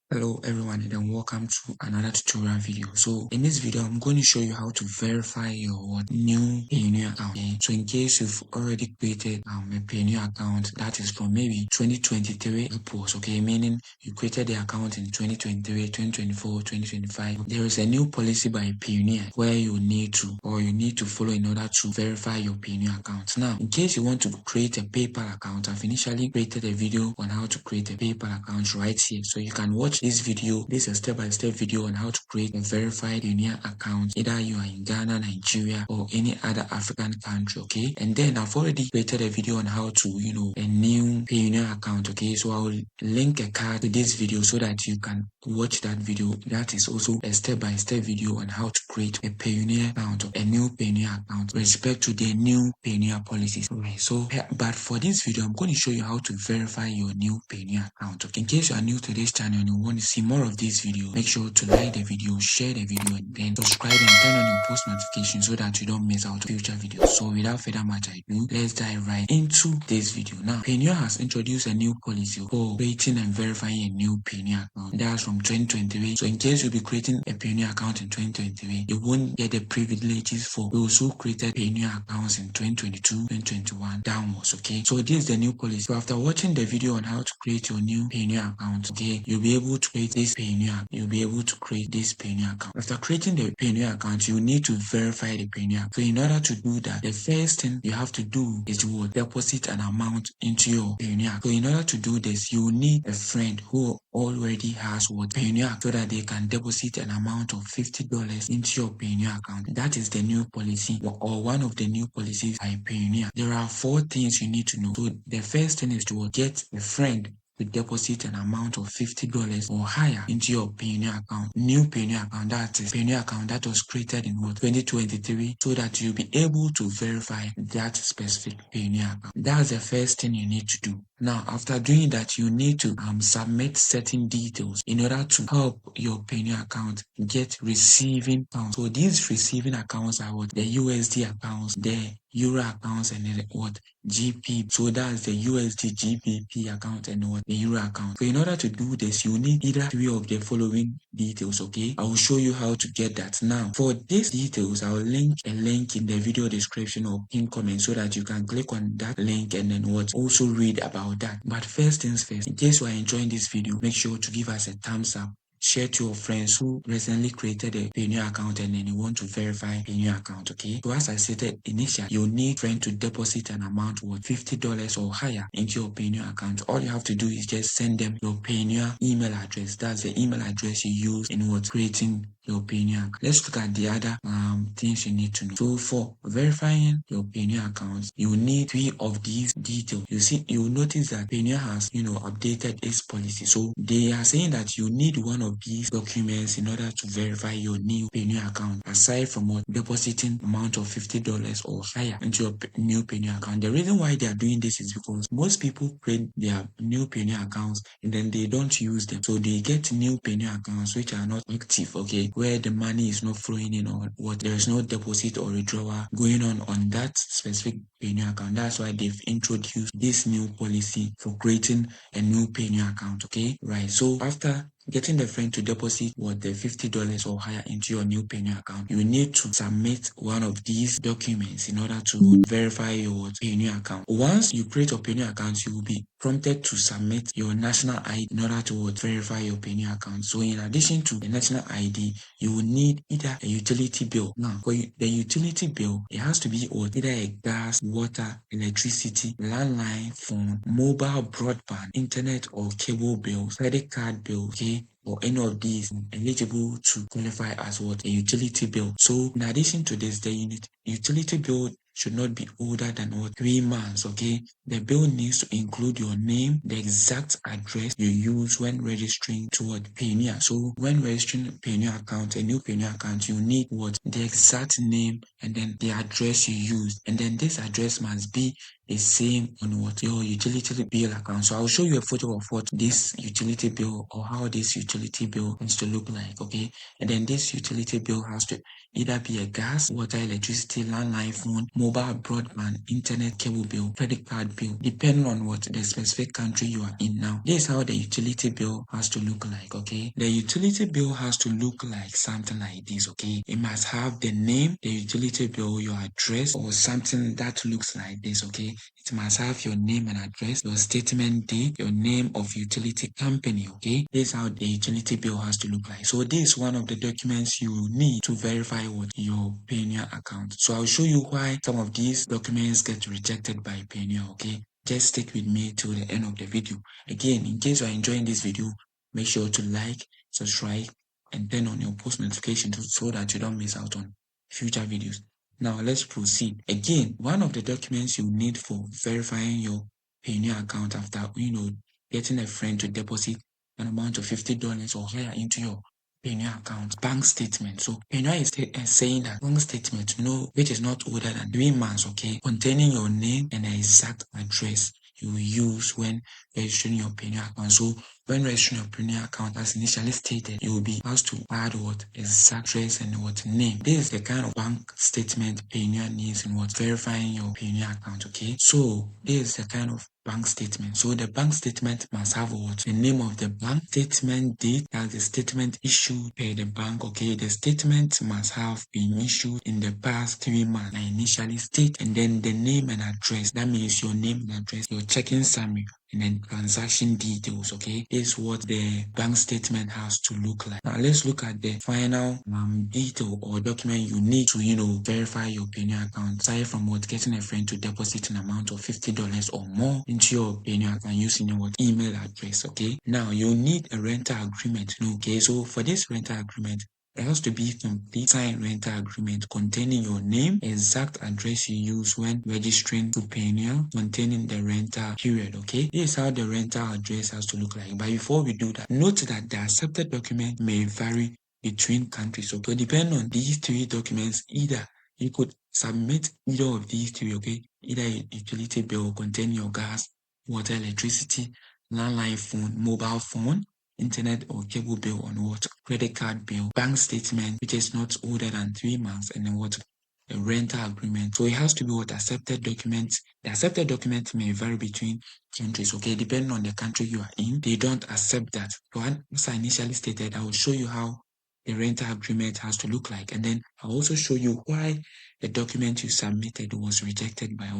Hello everyone and then welcome to another tutorial video. So in this video I'm going to show you how to verify your new Payoneer account. Okay? So in case you've already created a Payoneer account that is from maybe 2023 upwards, okay, meaning you created the account in 2023, 2024, 2025. There is a new policy by Payoneer where you need to follow in order to verify your Payoneer account. Now, in case you want to create a PayPal account, I've initially created a video on how to create a PayPal account right here. So you can watch this video. This is a step-by-step video on how to create a verified Payoneer account, either you are in Ghana, Nigeria, or any other African country, okay? And then I've already created a video on how to, a new Payoneer account, okay? So I'll link a card to this video so that you can watch that video. That is also a step-by-step video on how to create a Payoneer account or a new Payoneer account with respect to the new Payoneer policies. Alright, so but for this video, I'm going to show you how to verify your new Payoneer account. Okay? In case you are new to this channel and you want to see more of this video, make sure to like the video, share the video, and then subscribe and turn on your post notifications so that you don't miss out on future videos. So without further much ado, let's dive right into this video. Now, Payoneer has introduced a new policy for creating and verifying a new Payoneer account. That's from 2023. So in case you'll be creating a Payoneer account in 2023, you won't get the privileges for those who created Payoneer accounts in 2022, 2021 downwards, okay? So this is the new policy. So after watching the video on how to create your new Payoneer account, okay, you'll be able to create this Payoneer. You'll be able to create this Payoneer account. After creating the Payoneer account, you need to verify the Payoneer. So in order to do that, the first thing you have to do is to deposit an amount into your Payoneer. So in order to do this, you need a friend who already has Payoneer so that they can deposit an amount of $50 into your Payoneer account. That is the new policy or one of the new policies by Payoneer. There are 4 things you need to know. So the first thing is to get a friend to deposit an amount of $50 or higher into your Payoneer account. New Payoneer account, that is Payoneer account that was created in 2023, so that you'll be able to verify that specific Payoneer account. That's the first thing you need to do. Now, after doing that, you need to submit certain details in order to help your Payoneer account get receiving accounts. So these receiving accounts are the USD accounts, the Euro accounts, and the GP. So that's the USD GBP account and the Euro account. So in order to do this, you need either 3 of the following details, okay? I will show you how to get that. Now, for these details, I'll link a link in the video description or pin comment so that you can click on that link and then also read about that. But first things first, in case you are enjoying this video, make sure to give us a thumbs up. Share to your friends who recently created a Payoneer account and then you want to verify Payoneer account, okay? So as I stated initially, you need friend to deposit an amount worth $50 or higher into your Payoneer account. All you have to do is just send them your Payoneer email address. That's the email address you use in creating your Payoneer. Let's look at the other things you need to know. So for verifying your Payoneer account, you need 3 of these details. You will notice that Payoneer has updated its policy. So they are saying that you need one of these documents in order to verify your new Payoneer account, aside from depositing amount of $50 or higher into your new Payoneer account. The reason why they are doing this is because most people create their new Payoneer accounts and then they don't use them. So they get new Payoneer accounts which are not active, okay, where the money is not flowing in or there is no deposit or withdrawal going on that specific Payoneer account. That's why they've introduced this new policy for creating a new Payoneer account, okay? Right. So after getting the friend to deposit the $50 or higher into your new Payoneer account, you need to submit one of these documents in order to verify your Payoneer account. Once you create your Payoneer account, you will be prompted to submit your national ID in order to verify your Payoneer account. So in addition to the national ID, you will need either a utility bill. Now, for the utility bill, it has to be either a gas, water, electricity, landline, phone, mobile broadband, internet or cable bills, credit card bill, okay, or any of these eligible to qualify as a utility bill. So in addition to this, the utility bill should not be older than 3 months, okay? The bill needs to include your name, the exact address you use when registering toward Payoneer. So when registering Payoneer account, a new Payoneer account, you need the exact name and then the address you use. And then this address must be the same on what your utility bill account. So I'll show you a photo of what this utility bill or how this utility bill needs to look like, okay? And then this utility bill has to either be a gas, water, electricity, landline phone, mobile broadband, internet cable bill, credit card bill, depending on what the specific country you are in now. This is how the utility bill has to look like, okay? The utility bill has to look like something like this, okay? It must have the name, the utility bill, your address, or something that looks like this, okay? It must have your name and address, your statement date, your name of utility company, okay? This is how the utility bill has to look like. So this is one of the documents you need to verify what your Payoneer account. So I'll show you why some of these documents get rejected by Payoneer, okay? Just stick with me till the end of the video. Again, in case you are enjoying this video, make sure to like, subscribe, and turn on your post notifications so that you don't miss out on future videos. Now let's proceed. Again, one of the documents you need for verifying your Payoneer account after getting a friend to deposit an amount of $50 or higher into your Payoneer account, bank statement. So Payoneer is saying that bank statement, which is not older than 3 months, okay, containing your name and the exact address you will use when registering your Payoneer account. So when registering your Payoneer account, as initially stated, you will be asked to add what exact address and what name. This is the kind of bank statement Payoneer needs in what verifying your Payoneer account, okay? So this is the kind of bank statement. So the bank statement must have what? The name of the bank, statement date, that's the statement issued by the bank, okay? The statement must have been issued in the past 3 months, I initially state, and then the name and address. That means your name and address, your checking summary, and then transaction details, okay? This is what the bank statement has to look like. Now let's look at the final detail or document you need to verify your Payoneer account. Aside from what getting a friend to deposit an amount of $50 or more into your Payoneer account using your email address, okay? Now you need a rental agreement, okay? So for this rental agreement, it has to be complete signed rental agreement containing your name, exact address you use when registering to Payoneer, containing the rental period, okay? This is how the rental address has to look like. But before we do that, note that the accepted document may vary between countries. So depending on these 3 documents, either you could submit either of these 3, okay? Either a utility bill containing your gas, water, electricity, landline phone, mobile phone, internet or cable bill, on what credit card bill, bank statement which is not older than 3 months, and then what a rental agreement. So it has to be what accepted documents. The accepted document may vary between countries, okay? Depending on the country you are in, they don't accept that. So as I initially stated, I will show you how the rental agreement has to look like, and then I'll also show you why the document you submitted was rejected by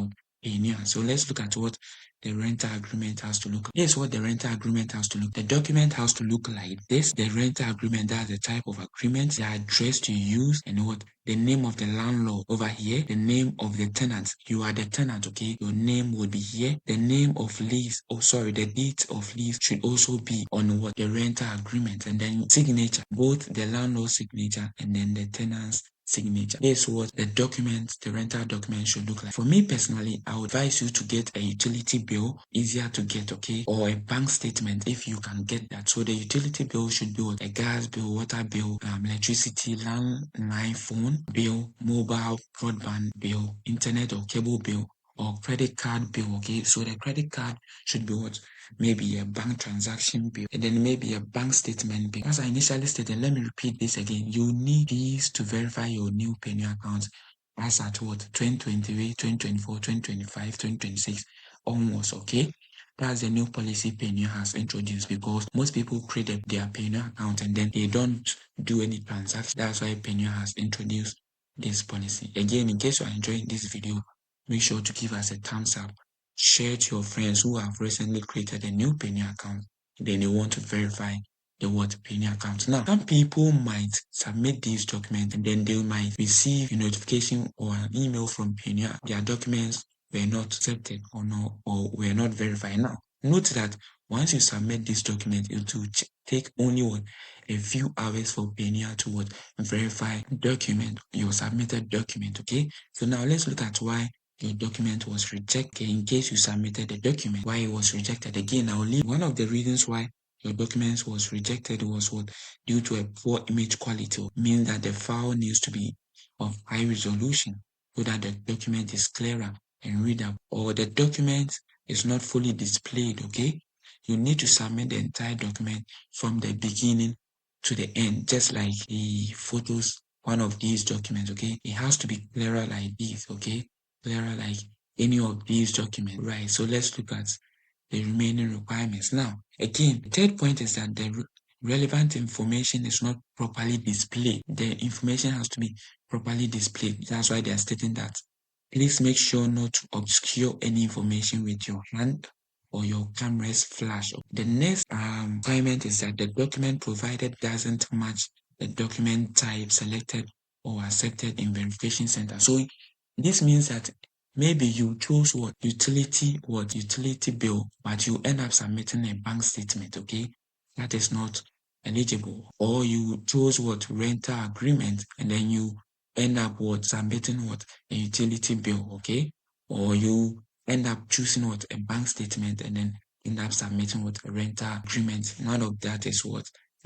Payoneer. So let's look at what the rental agreement has to look like. Here's what the rental agreement has to look. The document has to look like this. The rental agreement, that's the type of agreement, the address to use, and what the name of the landlord over here, the name of the tenant. You are the tenant, okay? Your name will be here. The name of lease, the date of lease should also be on what the rental agreement, and then signature, both the landlord's signature and then the tenant's signature. This is what the rental document should look like. For me personally, I would advise you to get a utility bill, easier to get, okay, or a bank statement if you can get that. So the utility bill should be a gas bill, water bill, electricity, landline phone bill, mobile broadband bill, internet or cable bill, or credit card bill, okay? So the credit card should be what? Maybe a bank transaction bill, and then maybe a bank statement bill. As I initially stated, let me repeat this again. You need these to verify your new Payoneer account as at what? 2023, 2024, 2025, 2026 almost, okay? That's the new policy Payoneer has introduced, because most people create their Payoneer account and then they don't do any transactions. That's why Payoneer has introduced this policy. Again, in case you are enjoying this video, make sure to give us a thumbs up. Share to your friends who have recently created a new Payoneer account. Then they want to verify the Payoneer account. Now, some people might submit these documents and then they might receive a notification or an email from Payoneer. Their documents were not accepted or were not verified. Now, note that once you submit this document, it will take only a few hours for Payoneer to verify your submitted document. Okay, so now let's look at why your document was rejected. In case you submitted the document, why it was rejected. Again, I'll leave one of the reasons why your documents was rejected was due to a poor image quality. Means that the file needs to be of high resolution so that the document is clearer and readable, or the document is not fully displayed, okay? You need to submit the entire document from the beginning to the end, just like the photos, one of these documents, okay? It has to be clearer like this, okay? Clearer like any of these documents, right? So let's look at the remaining requirements. Now, again, the third point is that the relevant information is not properly displayed. The information has to be properly displayed. That's why they are stating that. Please make sure not to obscure any information with your hand or your camera's flash. The next requirement is that the document provided doesn't match the document type selected or accepted in verification center. So this means that maybe you chose utility bill, but you end up submitting a bank statement, okay? That is not eligible. Or you chose rental agreement, and then you end up submitting a utility bill, okay? Or you end up choosing a bank statement and then end up submitting a rental agreement. None of that is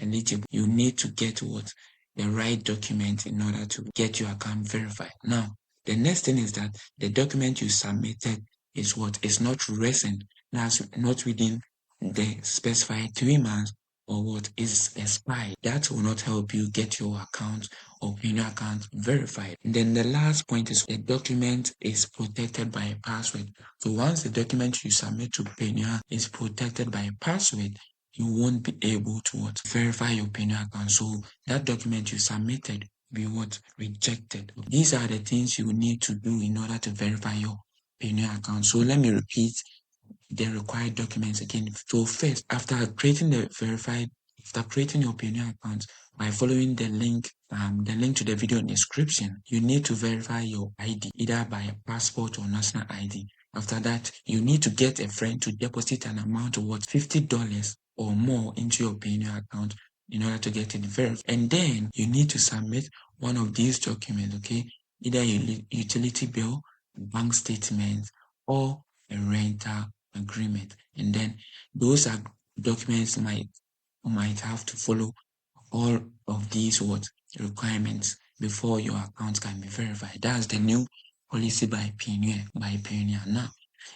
eligible. You need to get the right document in order to get your account verified. Now, the next thing is that the document you submitted is not recent. That's not within the specified 3 months or is expired. That will not help you get your account or Payoneer account verified. And then the last point is the document is protected by a password. So once the document you submit to Payoneer is protected by a password, you won't be able to verify your Payoneer account. So that document you submitted will be rejected. These are the things you need to do in order to verify your Payoneer account. So let me repeat the required documents again. So first, after creating your Payoneer account by following the link to the video description, you need to verify your ID either by a passport or national ID. After that, you need to get a friend to deposit an amount of $50 or more into your Payoneer account in order to get it verified. And then you need to submit one of these documents, okay? Either a utility bill, bank statement, or a rental agreement. And then those documents might have to follow all of these requirements before your account can be verified. That's the new policy by Payoneer. Now,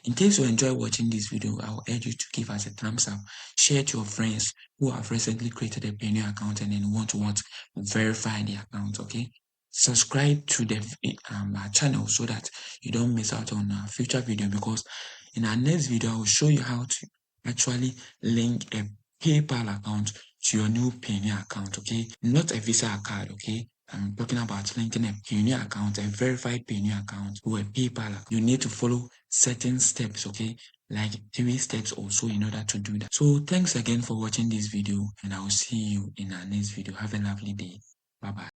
in case you enjoy watching this video, I will urge you to give us a thumbs up, share it to your friends who have recently created a Payoneer account and then want to verify the account, okay? Subscribe to the our channel so that you don't miss out on our future video, because in our next video, I will show you how to actually link a PayPal account to your new Payoneer account, okay? Not a Visa card, okay? I'm talking about linking a Payoneer account, a verified Payoneer account to a PayPal account. You need to follow certain steps, okay? Like 3 steps or so in order to do that. So thanks again for watching this video, and I will see you in our next video. Have a lovely day. Bye-bye.